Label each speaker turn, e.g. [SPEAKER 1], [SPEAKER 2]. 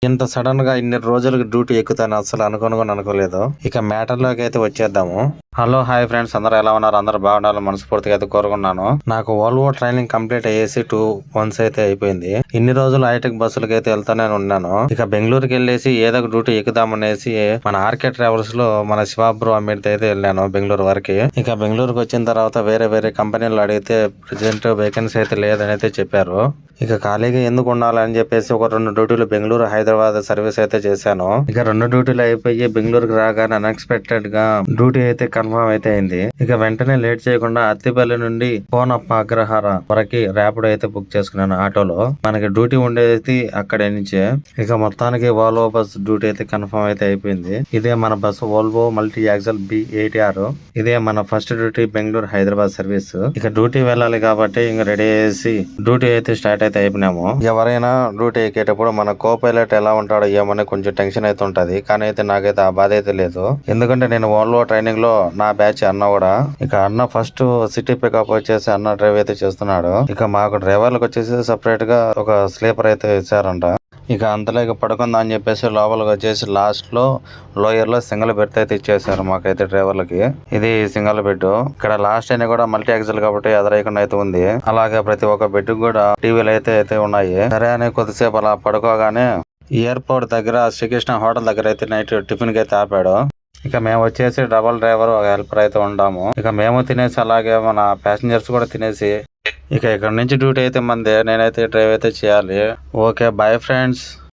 [SPEAKER 1] ఇంత సడన్ గా ఇన్ని రోజులకి డ్యూటీ ఎక్కుతాను అసలు అనుకోలేదు. ఇక మ్యాటర్ లోకి అయితే వచ్చేద్దాము. హలో హాయ్ ఫ్రెండ్స్, అందరూ ఎలా ఉన్నారు? అందరూ బాగుండాలని మనస్ఫూర్తిగా అయితే కోరుకున్నాను. నాకు వోల్వో ట్రైనింగ్ కంప్లీట్ అయ్యేసి 2 months అయితే అయిపోయింది. ఇన్ని రోజులు హైటెక్ బస్సులకి అయితే వెళ్తానే ఉన్నాను. ఇక బెంగళూరుకి వెళ్ళేసి ఏదో ఒక డ్యూటీ ఎక్కుదామనేసి మన ఆర్కే ట్రావెల్స్ లో మన శివాబ్రో అమ్మేడితో అయితే వెళ్ళాను బెంగళూరు వరకు. ఇక బెంగళూరుకి వచ్చిన తర్వాత వేరే కంపెనీలు అడిగితే ప్రెసెంట్ వేకెన్సీ అయితే లేదని అయితే చెప్పారు. ఇక ఖాళీగా ఎందుకు ఉండాలని చెప్పేసి ఒక 2 డ్యూటీలు బెంగళూరు హైదరాబాద్ సర్వీస్ అయితే చేశాను. ఇక 2 డ్యూటీలు అయిపోయి బెంగళూరుకి రాగానే అన్ఎక్స్పెక్టెడ్ గా డ్యూటీ అయితే కన్ఫర్మ్ అయితే అయింది. ఇక వెంటనే లేట్ చేయకుండా అత్తిపల్లి నుండి కోనప్ప అగ్రహార వరకు ర్యాపిడో అయితే బుక్ చేసుకున్నాను ఆటోలో. మనకి డ్యూటీ ఉండేది అక్కడే నుంచే. ఇక మొత్తానికి వోల్వో బస్ డ్యూటీ అయితే కన్ఫర్మ్ అయితే అయిపోయింది. ఇదే మన bus Volvo multi axle B80R. ఇదే మన first duty Bengaluru Hyderabad service. ఇక డ్యూటీ వెళ్ళాలి కాబట్టి ఇంకా రెడీ చేసి డ్యూటీ అయితే స్టార్ట్ అయితే అయిపోయినాము. ఎవరైనా డ్యూటీ ఎక్కేటప్పుడు మన కో పైలట్ ఎలా ఉంటాడో ఏమని కొంచెం టెన్షన్ అయితే ఉంటది. కానీ అయితే నాకైతే ఆ బాధ అయితే లేదు. ఎందుకంటే నేను వోల్వో ట్రైనింగ్ లో నా బ్యాచ్ అన్న కూడా. ఇక అన్న ఫస్ట్ సిటీ పికప్ వచ్చేసి అన్న డ్రైవ్ అయితే చేస్తున్నాడు. ఇక మాకు డ్రైవర్లకు వచ్చేసి సెపరేట్ గా ఒక స్లీపర్ అయితే ఇచ్చారంట. ఇక అంతలేక పడుకుందా అని చెప్పేసి లోపలికి వచ్చేసి లాస్ట్ లో లోయర్ లో సింగిల్ బెడ్ అయితే ఇచ్చేసారు మాకైతే డ్రైవర్లకి. ఇది సింగిల్ బెడ్. ఇక్కడ లాస్ట్ అయినా కూడా మల్టీ యాక్సల్ కాబట్టి ఎదరైకుండా అయితే ఉంది. అలాగే ప్రతి ఒక్క బెడ్ కూడా టీవీలు అయితే ఉన్నాయి. సరే అని కొద్దిసేపు అలా పడుకోగానే ఎయిర్పోర్ట్ దగ్గర శ్రీకృష్ణ హోటల్ దగ్గర అయితే నైట్ టిఫిన్ కి అయితే ఆపాడు. ఇక మేము వచ్చేసి డబల్ డ్రైవర్ ఒక హెల్పర్ అయితే ఉంటాము. ఇక మేము తినేసి అలాగే మన ప్యాసింజర్స్ కూడా తినేసి ఇక ఇక్కడ నుంచి డ్యూటీ అయితే మంది. నేనైతే డ్రైవ్ అయితే చేయాలి. Okay bye friends.